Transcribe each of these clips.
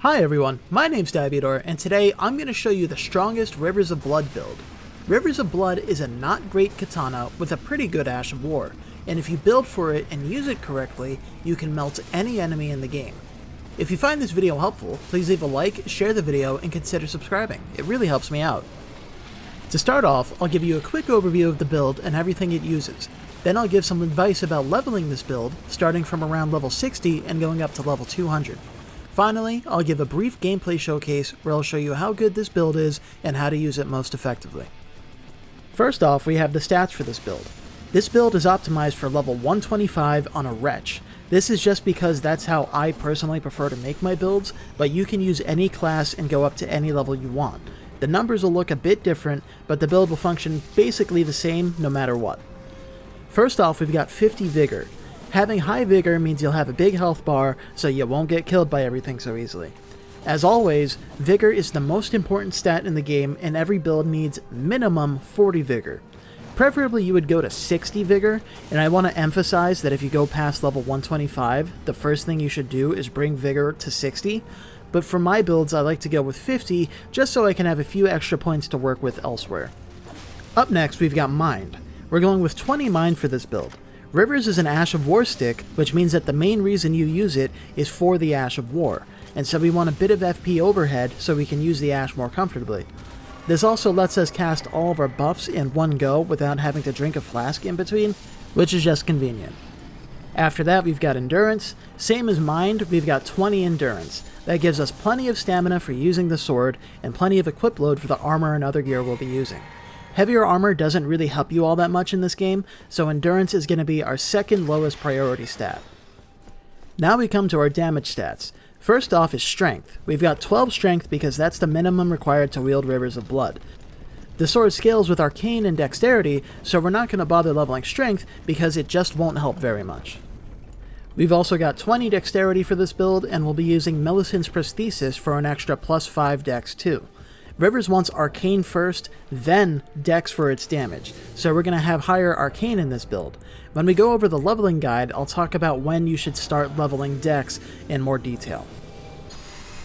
Hi everyone, my name's Diabedor, and today I'm going to show you the strongest Rivers of Blood build. Rivers of Blood is a not great katana with a pretty good Ash of War, and if you build for it and use it correctly, you can melt any enemy in the game. If you find this video helpful, please leave a like, share the video, and consider subscribing. It really helps me out. To start off, I'll give you a quick overview of the build and everything it uses. Then I'll give some advice about leveling this build, starting from around level 60 and going up to level 200. Finally, I'll give a brief gameplay showcase where I'll show you how good this build is and how to use it most effectively. First off, we have the stats for this build. This build is optimized for level 125 on a Wretch. This is just because that's how I personally prefer to make my builds, but you can use any class and go up to any level you want. The numbers will look a bit different, but the build will function basically the same no matter what. First off, we've got 50 Vigor. Having high Vigor means you'll have a big health bar, so you won't get killed by everything so easily. As always, Vigor is the most important stat in the game, and every build needs minimum 40 Vigor. Preferably you would go to 60 Vigor, and I want to emphasize that if you go past level 125, the first thing you should do is bring Vigor to 60, but for my builds I like to go with 50, just so I can have a few extra points to work with elsewhere. Up next, we've got Mind. We're going with 20 Mind for this build. Rivers is an Ash of War stick, which means that the main reason you use it is for the Ash of War, and so we want a bit of FP overhead so we can use the Ash more comfortably. This also lets us cast all of our buffs in one go without having to drink a flask in between, which is just convenient. After that, we've got Endurance. Same as Mind, we've got 20 Endurance. That gives us plenty of stamina for using the sword, and plenty of equip load for the armor and other gear we'll be using. Heavier armor doesn't really help you all that much in this game, so Endurance is going to be our second lowest priority stat. Now we come to our damage stats. First off is Strength. We've got 12 Strength because that's the minimum required to wield Rivers of Blood. The sword scales with Arcane and Dexterity, so we're not going to bother leveling Strength because it just won't help very much. We've also got 20 Dexterity for this build, and we'll be using Millicent's Prosthesis for an extra +5 Dex too. Rivers wants Arcane first, then Dex for its damage, so we're going to have higher Arcane in this build. When we go over the leveling guide, I'll talk about when you should start leveling Dex in more detail.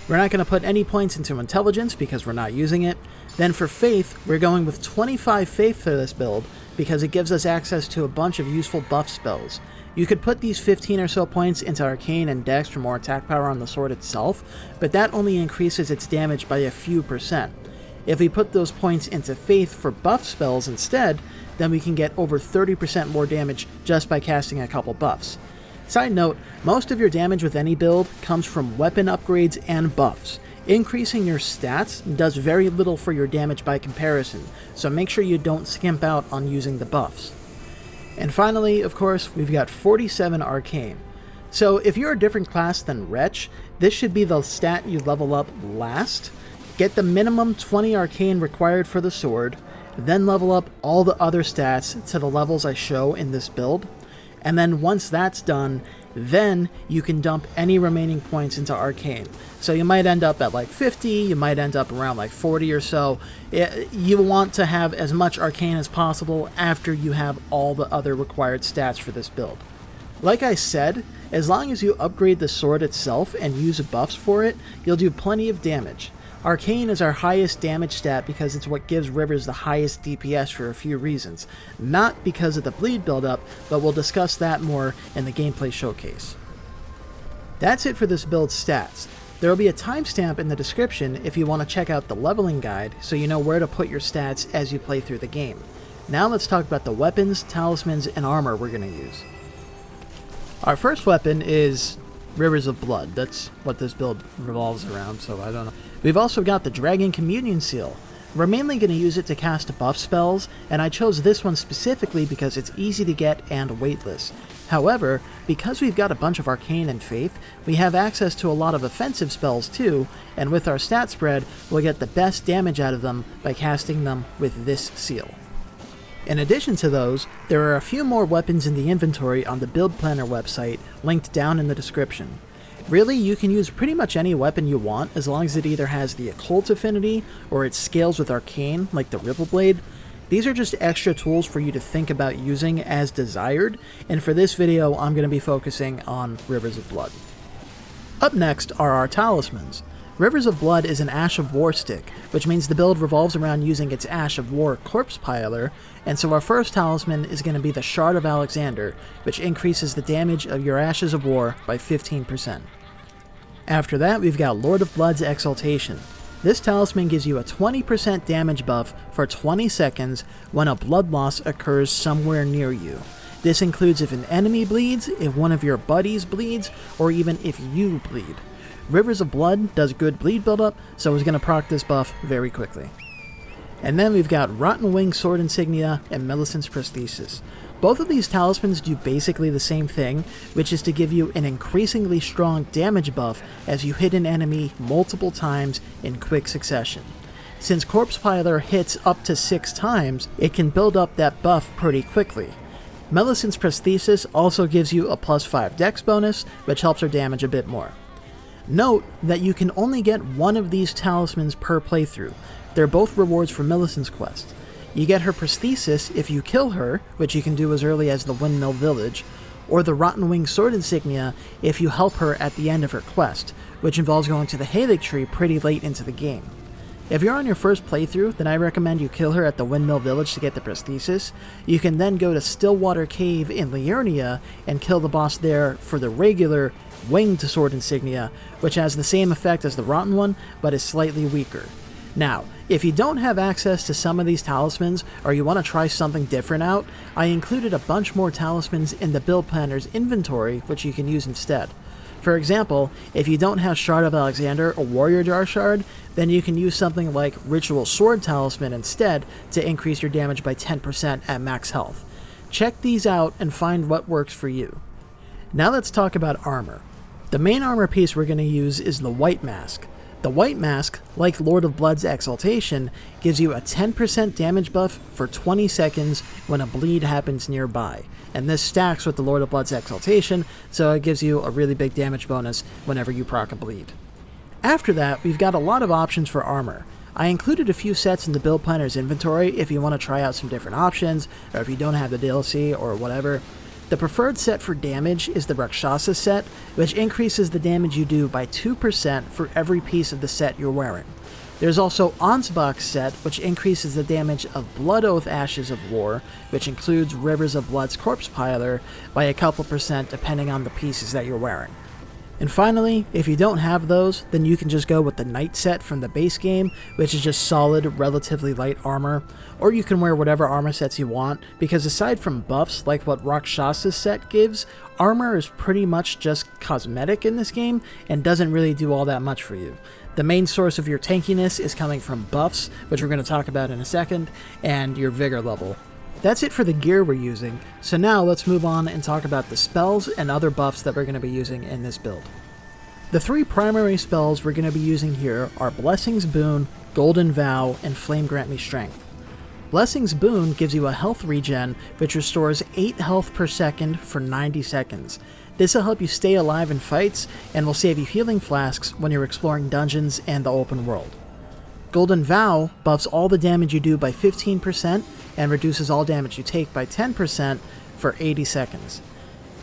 We're not going to put any points into Intelligence because we're not using it. Then for Faith, we're going with 25 Faith for this build because it gives us access to a bunch of useful buff spells. You could put these 15 or so points into Arcane and Dex for more attack power on the sword itself, but that only increases its damage by a few %. If we put those points into Faith for buff spells instead, then we can get over 30% more damage just by casting a couple buffs. Side note, most of your damage with any build comes from weapon upgrades and buffs. Increasing your stats does very little for your damage by comparison, so make sure you don't skimp out on using the buffs. And finally, of course, we've got 47 Arcane. So if you're a different class than Wretch, this should be the stat you level up last. Get the minimum 20 Arcane required for the sword, then level up all the other stats to the levels I show in this build. And then once that's done, then you can dump any remaining points into Arcane. So you might end up at like 50, you might end up around like 40 or so. You want to have as much Arcane as possible after you have all the other required stats for this build. Like I said, as long as you upgrade the sword itself and use buffs for it, you'll do plenty of damage. Arcane is our highest damage stat because it's what gives Rivers the highest DPS for a few reasons. Not because of the bleed buildup, but we'll discuss that more in the gameplay showcase. That's it for this build's stats. There will be a timestamp in the description if you want to check out the leveling guide so you know where to put your stats as you play through the game. Now let's talk about the weapons, talismans, and armor we're going to use. Our first weapon is Rivers of Blood. That's what this build revolves around, so I don't know. We've also got the Dragon Communion Seal. We're mainly going to use it to cast buff spells, and I chose this one specifically because it's easy to get and weightless. However, because we've got a bunch of Arcane and Faith, we have access to a lot of offensive spells too, and with our stat spread, we'll get the best damage out of them by casting them with this seal. In addition to those, there are a few more weapons in the inventory on the Build Planner website, linked down in the description. Really, you can use pretty much any weapon you want as long as it either has the occult affinity or it scales with Arcane, like the Ripple Blade. These are just extra tools for you to think about using as desired, and for this video I'm going to be focusing on Rivers of Blood. Up next are our Talismans. Rivers of Blood is an Ash of War stick, which means the build revolves around using its Ash of War corpse piler, and so our first talisman is going to be the Shard of Alexander, which increases the damage of your Ashes of War by 15%. After that, we've got Lord of Blood's Exaltation. This talisman gives you a 20% damage buff for 20 seconds when a blood loss occurs somewhere near you. This includes if an enemy bleeds, if one of your buddies bleeds, or even if you bleed. Rivers of Blood does good bleed buildup, so it's going to proc this buff very quickly. And then we've got Rotten Wing Sword Insignia and Millicent's Prosthesis. Both of these talismans do basically the same thing, which is to give you an increasingly strong damage buff as you hit an enemy multiple times in quick succession. Since Corpse Piler hits up to 6 times, it can build up that buff pretty quickly. Millicent's Prosthesis also gives you a +5 dex bonus, which helps her damage a bit more. Note that you can only get one of these talismans per playthrough. They're both rewards for Millicent's quest. You get her Prosthesis if you kill her, which you can do as early as the Windmill Village, or the Rotten Wing Sword Insignia if you help her at the end of her quest, which involves going to the Halig Tree pretty late into the game. If you're on your first playthrough, then I recommend you kill her at the Windmill Village to get the Prosthesis. You can then go to Stillwater Cave in Liurnia and kill the boss there for the regular Winged Sword Insignia, which has the same effect as the Rotten one, but is slightly weaker. Now, if you don't have access to some of these talismans, or you want to try something different out, I included a bunch more talismans in the build planner's inventory, which you can use instead. For example, if you don't have Shard of Alexander or Warrior Jar Shard, then you can use something like Ritual Sword Talisman instead to increase your damage by 10% at max health. Check these out and find what works for you. Now let's talk about armor. The main armor piece we're going to use is the White Mask. The White Mask, like Lord of Blood's Exaltation, gives you a 10% damage buff for 20 seconds when a bleed happens nearby, and this stacks with the Lord of Blood's Exaltation, so it gives you a really big damage bonus whenever you proc a bleed. After that, we've got a lot of options for armor. I included a few sets in the build planner's inventory if you want to try out some different options, or if you don't have the DLC or whatever. The preferred set for damage is the Rakshasa set, which increases the damage you do by 2% for every piece of the set you're wearing. There's also Ansbach's set, which increases the damage of Blood Oath Ashes of War, which includes Rivers of Blood's Corpse Piler, by a couple percent depending on the pieces that you're wearing. And finally, if you don't have those, then you can just go with the Knight set from the base game, which is just solid, relatively light armor, or you can wear whatever armor sets you want, because aside from buffs like what Rakshasa's set gives, armor is pretty much just cosmetic in this game, and doesn't really do all that much for you. The main source of your tankiness is coming from buffs, which we're going to talk about in a second, and your vigor level. That's it for the gear we're using, so now let's move on and talk about the spells and other buffs that we're going to be using in this build. The 3 primary spells we're going to be using here are Blessing's Boon, Golden Vow, and Flame Grant Me Strength. Blessing's Boon gives you a health regen, which restores 8 health per second for 90 seconds. This will help you stay alive in fights, and will save you healing flasks when you're exploring dungeons and the open world. Golden Vow buffs all the damage you do by 15%, and reduces all damage you take by 10% for 80 seconds.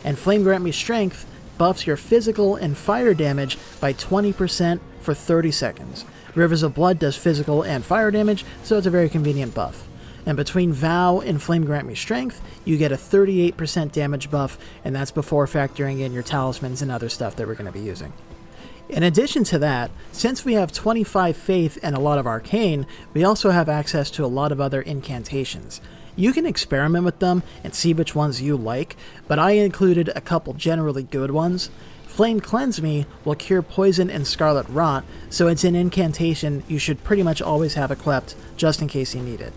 And Flame Grant Me Strength buffs your physical and fire damage by 20% for 30 seconds. Rivers of Blood does physical and fire damage, so it's a very convenient buff. And between Vow and Flame Grant Me Strength, you get a 38% damage buff, and that's before factoring in your talismans and other stuff that we're going to be using. In addition to that, since we have 25 Faith and a lot of Arcane, we also have access to a lot of other incantations. You can experiment with them and see which ones you like, but I included a couple generally good ones. Flame Cleanse Me will cure poison and scarlet rot, so it's an incantation you should pretty much always have equipped just in case you need it.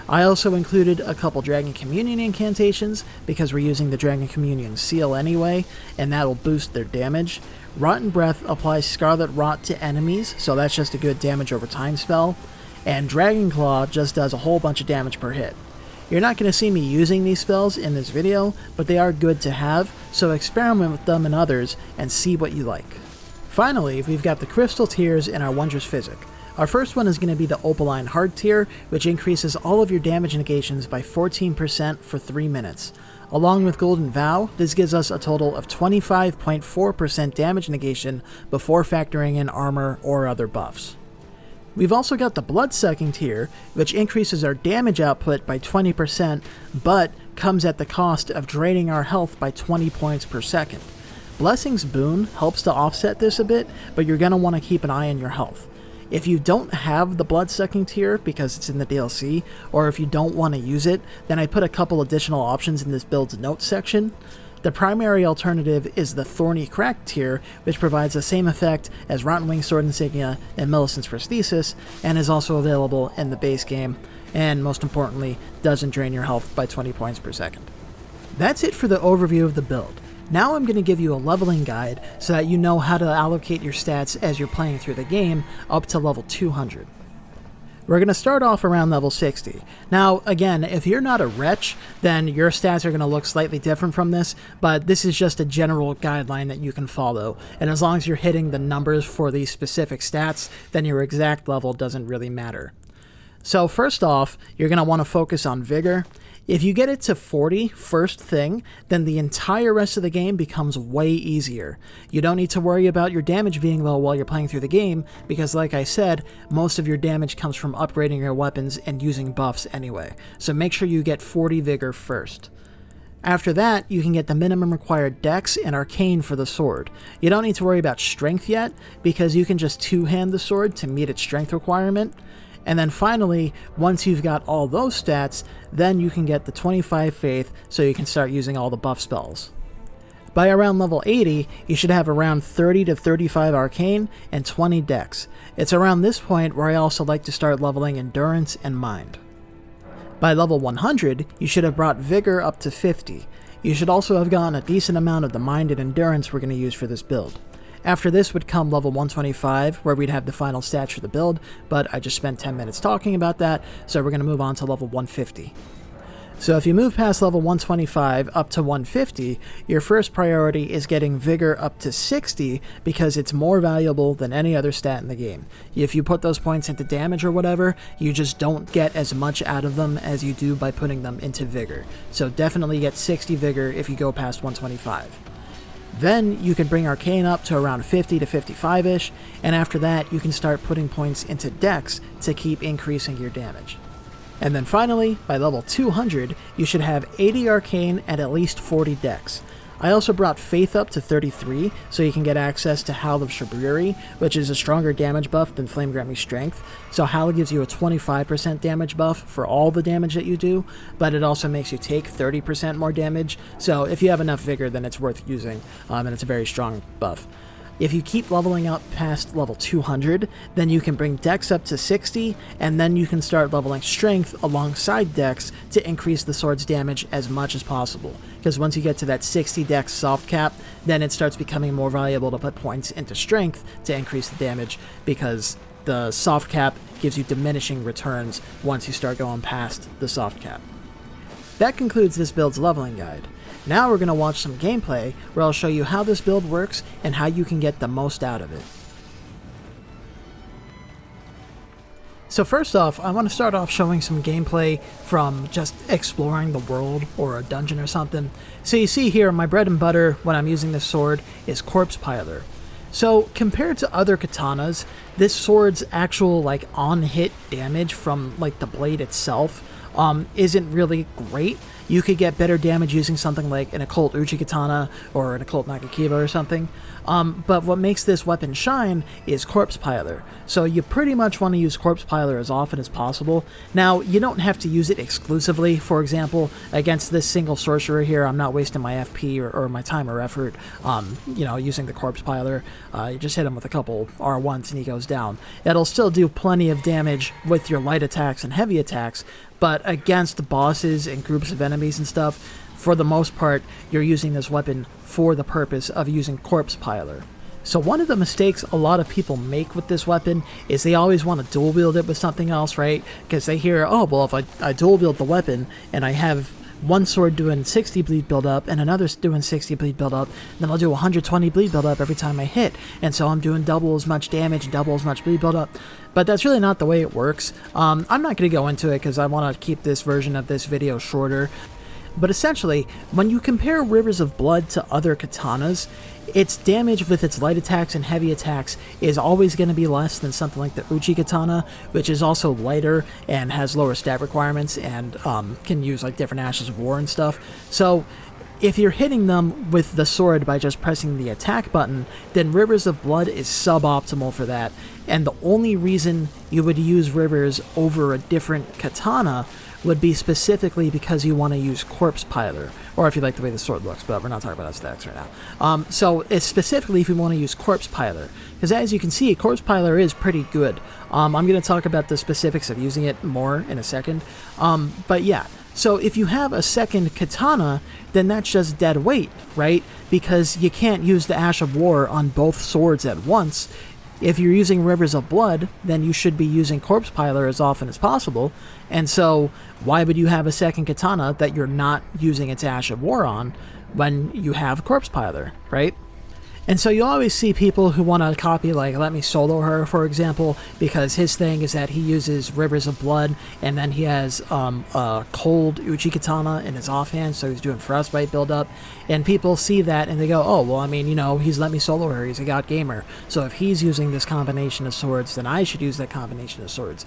I also included a couple Dragon Communion incantations because we're using the Dragon Communion seal anyway, and that'll boost their damage. Rotten Breath applies Scarlet Rot to enemies, so that's just a good damage over time spell. And Dragon Claw just does a whole bunch of damage per hit. You're not going to see me using these spells in this video, but they are good to have, so experiment with them and others and see what you like. Finally, we've got the Crystal Tears in our Wondrous Physic. Our first one is going to be the Opaline Heart tier, which increases all of your damage negations by 14% for 3 minutes. Along with Golden Vow, this gives us a total of 25.4% damage negation before factoring in armor or other buffs. We've also got the Blood-Sucking tier, which increases our damage output by 20%, but comes at the cost of draining our health by 20 points per second. Blessing's Boon helps to offset this a bit, but you're going to want to keep an eye on your health. If you don't have the Blood-Sucking tier because it's in the DLC, or if you don't want to use it, then I put a couple additional options in this build's notes section. The primary alternative is the Thorny Crack tier, which provides the same effect as Rotten Wing Sword Insignia and Millicent's Prosthesis, and is also available in the base game, and most importantly, doesn't drain your health by 20 points per second. That's it for the overview of the build. Now I'm going to give you a leveling guide so that you know how to allocate your stats as you're playing through the game up to level 200. We're going to start off around level 60. Now, again, if you're not a wretch, then your stats are going to look slightly different from this, but this is just a general guideline that you can follow, and as long as you're hitting the numbers for these specific stats, then your exact level doesn't really matter. So first off, you're going to want to focus on Vigor. If you get it to 40 first thing, then the entire rest of the game becomes way easier. You don't need to worry about your damage being low while you're playing through the game, because like I said, most of your damage comes from upgrading your weapons and using buffs anyway. So make sure you get 40 Vigor first. After that, you can get the minimum required Dex and Arcane for the sword. You don't need to worry about Strength yet, because you can just two-hand the sword to meet its Strength requirement. And then finally, once you've got all those stats, then you can get the 25 Faith so you can start using all the buff spells. By around level 80, you should have around 30 to 35 Arcane and 20 Dex. It's around this point where I also like to start leveling Endurance and Mind. By level 100, you should have brought Vigor up to 50. You should also have gotten a decent amount of the Mind and Endurance we're going to use for this build. After this would come level 125, where we'd have the final stats for the build, but I just spent 10 minutes talking about that, so we're going to move on to level 150. So if you move past level 125 up to 150, your first priority is getting Vigor up to 60, because it's more valuable than any other stat in the game. If you put those points into damage or whatever, you just don't get as much out of them as you do by putting them into Vigor. So definitely get 60 Vigor if you go past 125. Then you can bring Arcane up to around 50 to 55-ish, and after that you can start putting points into Dex to keep increasing your damage. And then finally, by level 200, you should have 80 Arcane and at least 40 Dex. I also brought Faith up to 33, so you can get access to Howl of Shabriri, which is a stronger damage buff than Flame Grant Me Strength. So Howl gives you a 25% damage buff for all the damage that you do, but it also makes you take 30% more damage, so if you have enough Vigor, then it's worth using, and it's a very strong buff. If you keep leveling up past level 200, then you can bring Dex up to 60, and then you can start leveling Strength alongside Dex to increase the sword's damage as much as possible. Because once you get to that 60 Dex soft cap, then it starts becoming more valuable to put points into Strength to increase the damage, because the soft cap gives you diminishing returns once you start going past the soft cap. That concludes this build's leveling guide. Now we're going to watch some gameplay where I'll show you how this build works and how you can get the most out of it. So first off, I want to start off showing some gameplay from just exploring the world or a dungeon or something. So you see here, my bread and butter when I'm using this sword is Corpse Piler. So compared to other katanas, this sword's actual on-hit damage from the blade itself isn't really great. You could get better damage using something like an Occult Uchi Katana or an Occult Nagakiba or something. But what makes this weapon shine is Corpse Piler. So you pretty much want to use Corpse Piler as often as possible. Now, you don't have to use it exclusively. For example, against this single sorcerer here, I'm not wasting my FP or my time or effort, using the Corpse Piler. You just hit him with a couple R1s and he goes down. It'll still do plenty of damage with your light attacks and heavy attacks, but against bosses and groups of enemies and stuff, for the most part, you're using this weapon for the purpose of using Corpse Piler. So one of the mistakes a lot of people make with this weapon is they always want to dual wield it with something else, right? Because they hear, oh, well, if I dual wield the weapon and I have one sword doing 60 bleed build-up and another doing 60 bleed build-up, then I'll do 120 bleed build-up every time I hit. And so I'm doing double as much damage and double as much bleed build-up. But that's really not the way it works. I'm not going to go into it because I want to keep this version of this video shorter. But essentially, when you compare Rivers of Blood to other katanas, its damage with its light attacks and heavy attacks is always going to be less than something like the Uchi katana, which is also lighter and has lower stat requirements and can use like different ashes of war and stuff. So if you're hitting them with the sword by just pressing the attack button, then Rivers of Blood is suboptimal for that. And the only reason you would use Rivers over a different katana would be specifically because you want to use Corpse Piler, or if you like the way the sword looks, but we're not talking about stacks right now. So it's specifically if you want to use Corpse Piler, because as you can see, Corpse Piler is pretty good. I'm going to talk about the specifics of using it more in a second, but yeah. So if you have a second katana, then that's just dead weight, right? Because you can't use the Ash of War on both swords at once. If you're using Rivers of Blood, then you should be using Corpse Piler as often as possible. And so why would you have a second katana that you're not using its Ash of War on when you have Corpse Piler, right? And so you always see people who want to copy, like, Let Me Solo Her, for example, because his thing is that he uses Rivers of Blood, and then he has a cold Uchi Katana in his offhand, so he's doing Frostbite build-up. And people see that, and they go, oh, well, I mean, you know, he's Let Me Solo Her, he's a god gamer. So if he's using this combination of swords, then I should use that combination of swords.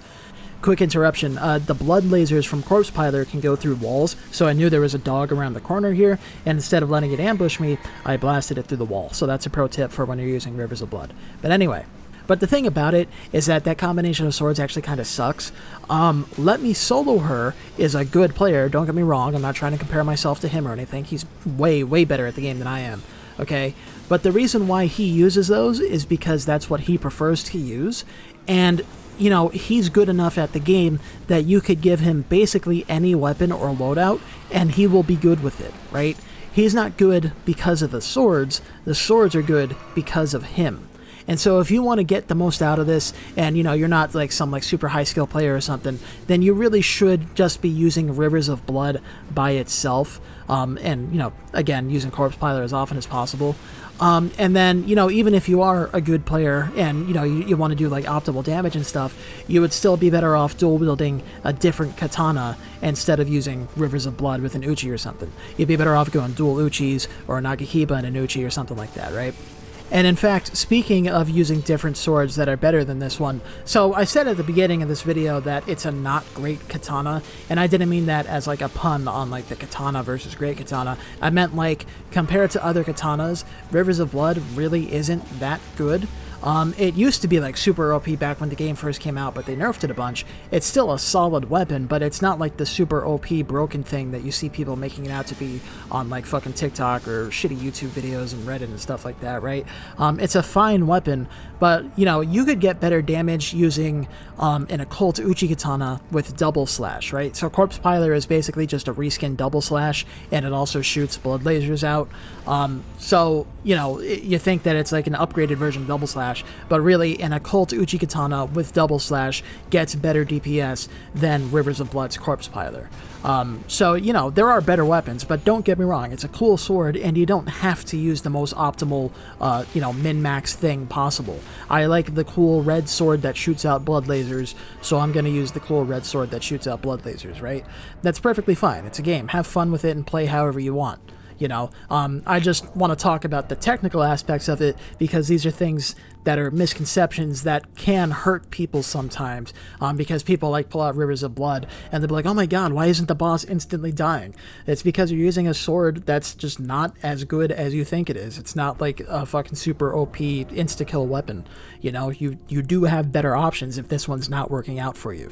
Quick interruption, the blood lasers from Corpse Piler can go through walls, so I knew there was a dog around the corner here, and instead of letting it ambush me, I blasted it through the wall. So that's a pro tip for when you're using Rivers of Blood. But anyway, but the thing about it is that that combination of swords actually kind of sucks. Let Me Solo Her is a good player, don't get me wrong, I'm not trying to compare myself to him or anything, he's way, way better at the game than I am, okay? But the reason why he uses those is because that's what he prefers to use, and you know, he's good enough at the game that you could give him basically any weapon or loadout, and he will be good with it, right? He's not good because of the swords are good because of him. And so if you want to get the most out of this, and you know, you're not like some like super high skill player or something, then you really should just be using Rivers of Blood by itself, and you know, again, using Corpse Piler as often as possible. And then, you know, even if you are a good player and, you know, you want to do like optimal damage and stuff, you would still be better off dual wielding a different katana instead of using Rivers of Blood with an Uchi or something. You'd be better off going dual Uchis or a Nagakiba and an Uchi or something like that, right? And in fact, speaking of using different swords that are better than this one, so I said at the beginning of this video that it's a not great katana, and I didn't mean that as like a pun on like the katana versus great katana. I meant like, compared to other katanas, Rivers of Blood really isn't that good. It used to be like super OP back when the game first came out, but they nerfed it a bunch. It's still a solid weapon, but it's not like the super OP broken thing that you see people making it out to be on like fucking TikTok or shitty YouTube videos and Reddit and stuff like that, right? It's a fine weapon, but you know, you could get better damage using an occult Uchi Katana with double slash, right? So Corpse Piler is basically just a reskin double slash, and it also shoots blood lasers out. So, you know, you think that it's like an upgraded version of double slash, but really an occult Uchi Katana with double slash gets better DPS than Rivers of Blood's Corpse Piler. So, you know, there are better weapons, but don't get me wrong, it's a cool sword, and you don't have to use the most optimal, you know, min-max thing possible. I like the cool red sword that shoots out blood lasers, so I'm going to use the cool red sword that shoots out blood lasers, right? That's perfectly fine. It's a game. Have fun with it and play however you want. You know, I just want to talk about the technical aspects of it because these are things that are misconceptions that can hurt people sometimes, because people like pull out Rivers of Blood and they'll be like, oh my god, why isn't the boss instantly dying? It's because you're using a sword that's just not as good as you think it is. It's not like a fucking super OP insta-kill weapon. You know, you do have better options if this one's not working out for you.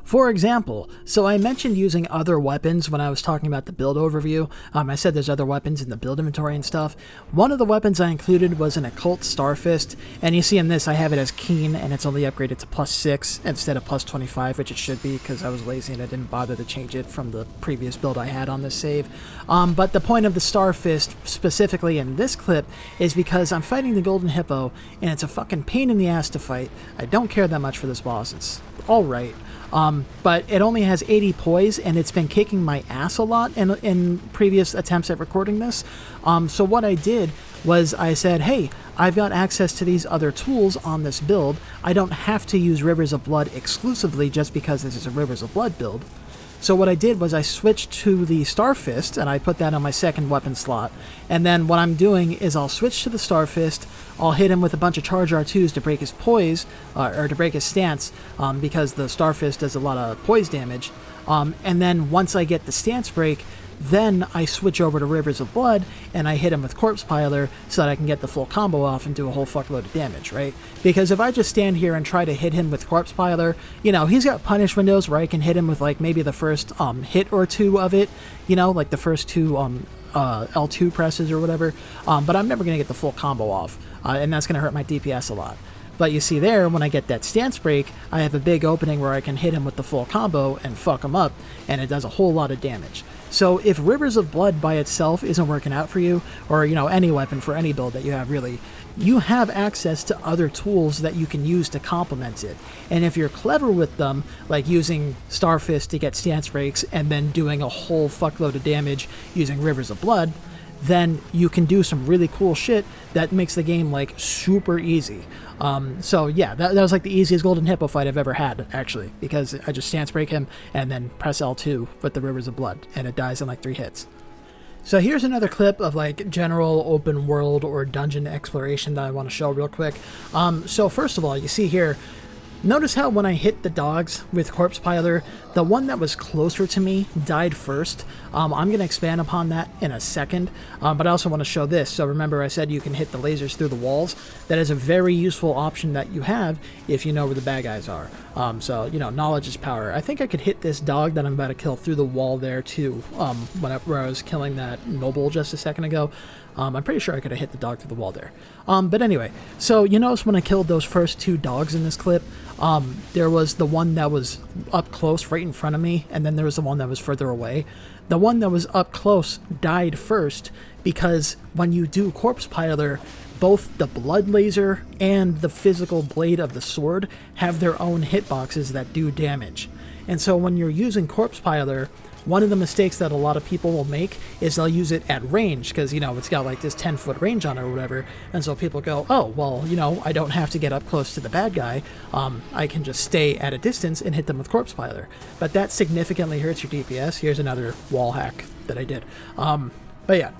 For example, so I mentioned using other weapons when I was talking about the build overview. I said there's other weapons in the build inventory and stuff. One of the weapons I included was an Occult Starfist, and you see in this I have it as Keen, and it's only upgraded to +6 instead of +25, which it should be because I was lazy and I didn't bother to change it from the previous build I had on this save. But the point of the Starfist, specifically in this clip, is because I'm fighting the Golden Hippo, and it's a fucking pain in the ass to fight. I don't care that much for this boss. It's alright. But it only has 80 poise, and it's been kicking my ass a lot in previous attempts at recording this. So what I did was I said, hey, I've got access to these other tools on this build. I don't have to use Rivers of Blood exclusively just because this is a Rivers of Blood build. So what I did was I switched to the Star Fist, and I put that on my second weapon slot. And then what I'm doing is I'll switch to the Star Fist, I'll hit him with a bunch of charge R2s to break his poise, or to break his stance, because the Star Fist does a lot of poise damage. And then once I get the stance break, then I switch over to Rivers of Blood, and I hit him with Corpse Piler so that I can get the full combo off and do a whole fuckload of damage, right? Because if I just stand here and try to hit him with Corpse Piler, you know, he's got punish windows where I can hit him with, like, maybe the first hit or two of it, you know, like the first two L2 presses or whatever, but I'm never going to get the full combo off, and that's going to hurt my DPS a lot. But you see there, when I get that stance break, I have a big opening where I can hit him with the full combo and fuck him up, and it does a whole lot of damage. So if Rivers of Blood by itself isn't working out for you, or, you know, any weapon for any build that you have really, you have access to other tools that you can use to complement it. And if you're clever with them, like using Star Fist to get stance breaks and then doing a whole fuckload of damage using Rivers of Blood, then you can do some really cool shit that makes the game, like, super easy. So yeah, that was like the easiest Golden Hippo fight I've ever had, actually, because I just stance break him and then press L2 with the Rivers of Blood, and it dies in like 3 hits. So here's another clip of, like, general open world or dungeon exploration that I want to show real quick. So first of all, you see here, notice how when I hit the dogs with Corpse Piler, the one that was closer to me died first. I'm going to expand upon that in a second, but I also want to show this. So remember I said you can hit the lasers through the walls. That is a very useful option that you have if you know where the bad guys are. So, you know, knowledge is power. I think I could hit this dog that I'm about to kill through the wall there too, whenever I was killing that noble just a second ago. I'm pretty sure I could have hit the dog through the wall there. But anyway, so you notice when I killed those first 2 dogs in this clip, there was the one that was up close right in front of me, and then there was the one that was further away. The one that was up close died first because when you do Corpse Piler, both the blood laser and the physical blade of the sword have their own hitboxes that do damage. And so when you're using Corpse Piler, one of the mistakes that a lot of people will make is they'll use it at range because, you know, it's got like this 10-foot range on it or whatever. And so people go, oh, well, you know, I don't have to get up close to the bad guy. I can just stay at a distance and hit them with Corpse Piler. But that significantly hurts your DPS. Here's another wall hack that I did. But yeah.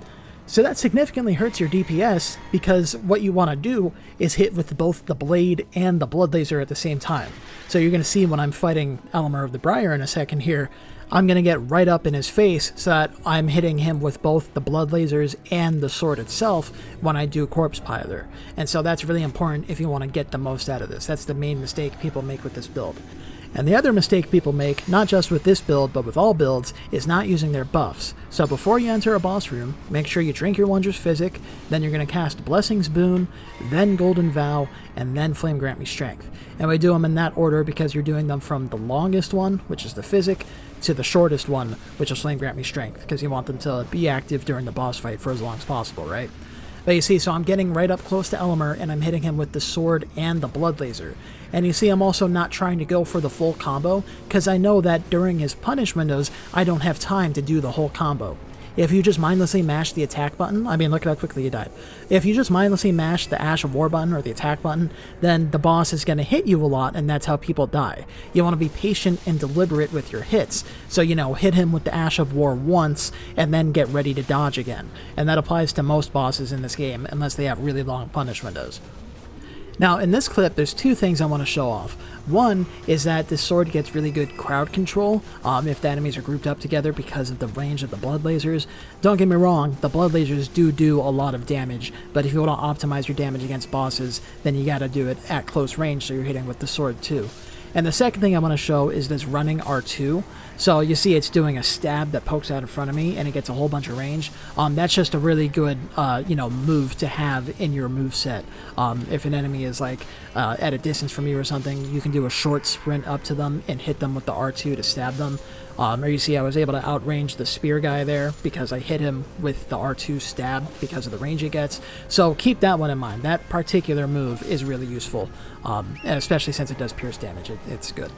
So that significantly hurts your DPS because what you want to do is hit with both the blade and the blood laser at the same time. So you're going to see when I'm fighting Elmer of the Briar in a second here, I'm going to get right up in his face so that I'm hitting him with both the blood lasers and the sword itself when I do Corpse Piler. And so that's really important if you want to get the most out of this. That's the main mistake people make with this build. And the other mistake people make, not just with this build, but with all builds, is not using their buffs. So before you enter a boss room, make sure you drink your Wondrous Physic, then you're going to cast Blessing's Boon, then Golden Vow, and then Flame Grant Me Strength. And we do them in that order because you're doing them from the longest one, which is the Physic, to the shortest one, which is Flame Grant Me Strength, because you want them to be active during the boss fight for as long as possible, right? But you see, so I'm getting right up close to Elmer, and I'm hitting him with the sword and the blood laser. And you see, I'm also not trying to go for the full combo, because I know that during his punish windows, I don't have time to do the whole combo. If you just mindlessly mash the attack button, I mean, look at how quickly he died. If you just mindlessly mash the Ash of War button or the attack button, then the boss is going to hit you a lot, and that's how people die. You want to be patient and deliberate with your hits. So, you know, hit him with the Ash of War once, and then get ready to dodge again. And that applies to most bosses in this game, unless they have really long punish windows. Now, in this clip, there's 2 things I want to show off. One is that this sword gets really good crowd control if the enemies are grouped up together because of the range of the blood lasers. Don't get me wrong, the blood lasers do a lot of damage, but if you want to optimize your damage against bosses, then you gotta do it at close range so you're hitting with the sword too. And the second thing I want to show is this running R2. So you see it's doing a stab that pokes out in front of me and it gets a whole bunch of range. That's just a really good move to have in your moveset. If an enemy is like at a distance from you or something, you can do a short sprint up to them and hit them with the R2 to stab them. Or you see I was able to outrange the spear guy there because I hit him with the R2 stab because of the range it gets. So keep that one in mind. That particular move is really useful, and especially since it does pierce damage. It's good.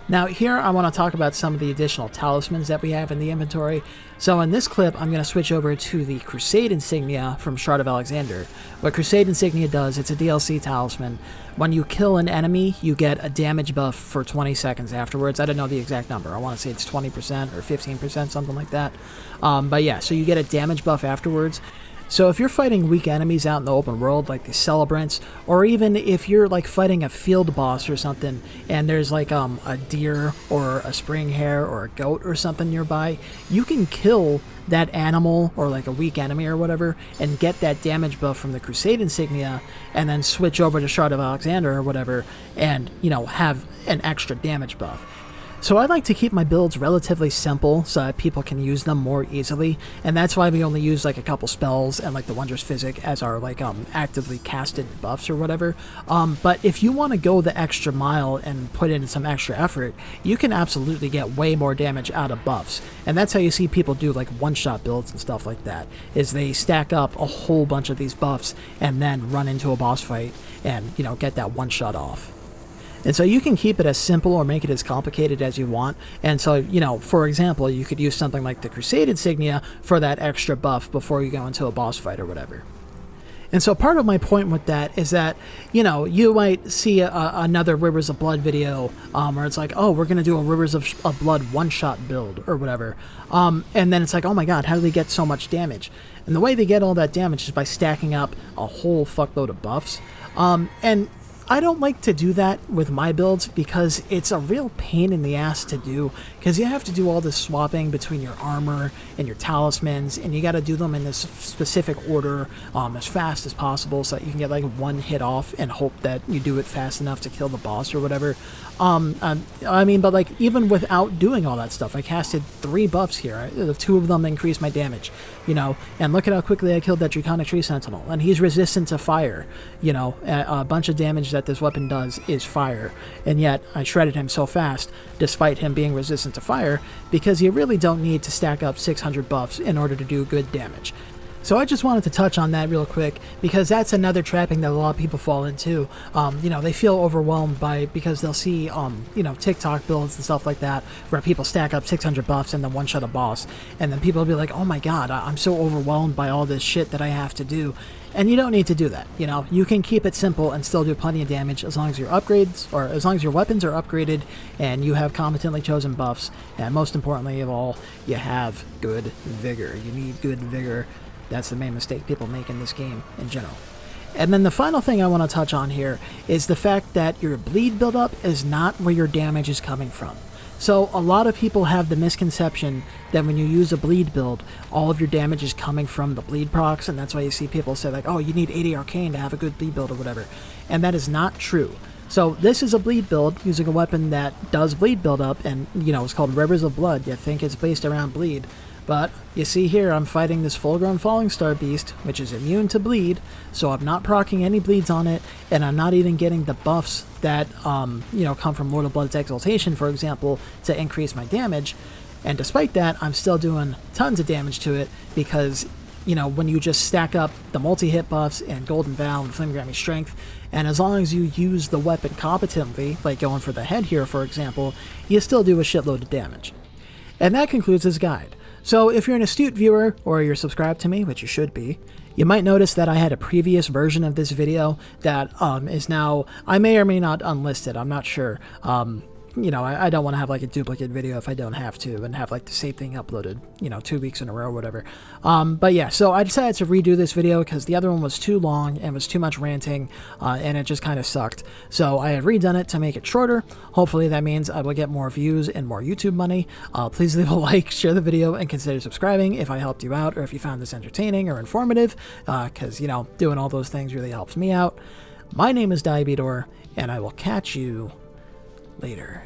Now here I want to talk about some of the additional talismans that we have in the inventory. So in this clip I'm going to switch over to the Crusade Insignia from Shard of Alexander. What Crusade Insignia does, it's a DLC talisman. When you kill an enemy, you get a damage buff for 20 seconds afterwards. I don't know the exact number. I want to say it's 20% or 15%, something like that. But yeah, so you get a damage buff afterwards. So if you're fighting weak enemies out in the open world, like the Celebrants, or even if you're like fighting a field boss or something, and there's like a deer or a spring hare or a goat or something nearby, you can kill that animal or like a weak enemy or whatever and get that damage buff from the Crusade Insignia and then switch over to Shard of Alexander or whatever and, you know, have an extra damage buff. So I like to keep my builds relatively simple so that people can use them more easily, and that's why we only use like a couple spells and like the Wondrous Physic as our like actively casted buffs or whatever. But if you want to go the extra mile and put in some extra effort, you can absolutely get way more damage out of buffs, and that's how you see people do like one-shot builds and stuff like that, is they stack up a whole bunch of these buffs and then run into a boss fight and, you know, get that one-shot off. And so you can keep it as simple or make it as complicated as you want. And so, you know, for example, you could use something like the Crusade Insignia for that extra buff before you go into a boss fight or whatever. And so part of my point with that is that, you know, you might see another Rivers of Blood video where it's like, oh, we're going to do a Rivers of Blood one-shot build or whatever. And then it's like, oh my god, how do they get so much damage? And the way they get all that damage is by stacking up a whole fuckload of buffs. And I don't like to do that with my builds because it's a real pain in the ass to do, because you have to do all this swapping between your armor and your talismans, and you got to do them in this specific order as fast as possible so that you can get like one hit off and hope that you do it fast enough to kill the boss or whatever. I mean, but like even without doing all that stuff, I casted 3 buffs here. 2 of them increased my damage, you know, and look at how quickly I killed that Draconic Tree Sentinel, and he's resistant to fire, you know, a bunch of damage that this weapon does is fire, and yet I shredded him so fast despite him being resistant to fire, because you really don't need to stack up 600 buffs in order to do good damage. So I just wanted to touch on that real quick, because that's another trapping that a lot of people fall into. You know, they feel overwhelmed because they'll see, you know, TikTok builds and stuff like that, where people stack up 600 buffs and then one-shot a boss. And then people will be like, oh my god, I'm so overwhelmed by all this shit that I have to do. And you don't need to do that, you know. You can keep it simple and still do plenty of damage as long as your upgrades, or as long as your weapons are upgraded and you have competently chosen buffs. And most importantly of all, you have good vigor. You need good vigor. That's the main mistake people make in this game in general. And then the final thing I want to touch on here is the fact that your bleed buildup is not where your damage is coming from. So a lot of people have the misconception that when you use a bleed build, all of your damage is coming from the bleed procs, and that's why you see people say like, oh, you need 80 arcane to have a good bleed build or whatever. And that is not true. So this is a bleed build using a weapon that does bleed buildup, and, you know, it's called Rivers of Blood. You think it's based around bleed. But you see here, I'm fighting this full-grown Falling Star beast, which is immune to bleed, so I'm not proccing any bleeds on it, and I'm not even getting the buffs that, you know, come from Lord of Blood's Exaltation, for example, to increase my damage. And despite that, I'm still doing tons of damage to it, because, you know, when you just stack up the multi-hit buffs and Golden Vow and Flame Grammy Strength, and as long as you use the weapon competently, like going for the head here, for example, you still do a shitload of damage. And that concludes this guide. So if you're an astute viewer, or you're subscribed to me, which you should be, you might notice that I had a previous version of this video that is now, I may or may not unlisted, I'm not sure. You know, I don't want to have like a duplicate video if I don't have to, and have like the same thing uploaded, you know, 2 weeks in a row or whatever. But yeah, so I decided to redo this video because the other one was too long and was too much ranting, and it just kind of sucked. So I have redone it to make it shorter. Hopefully that means I will get more views and more YouTube money. Please leave a like, share the video, and consider subscribing if I helped you out, or if you found this entertaining or informative, because, you know, doing all those things really helps me out. My name is Diabedor, and I will catch you later.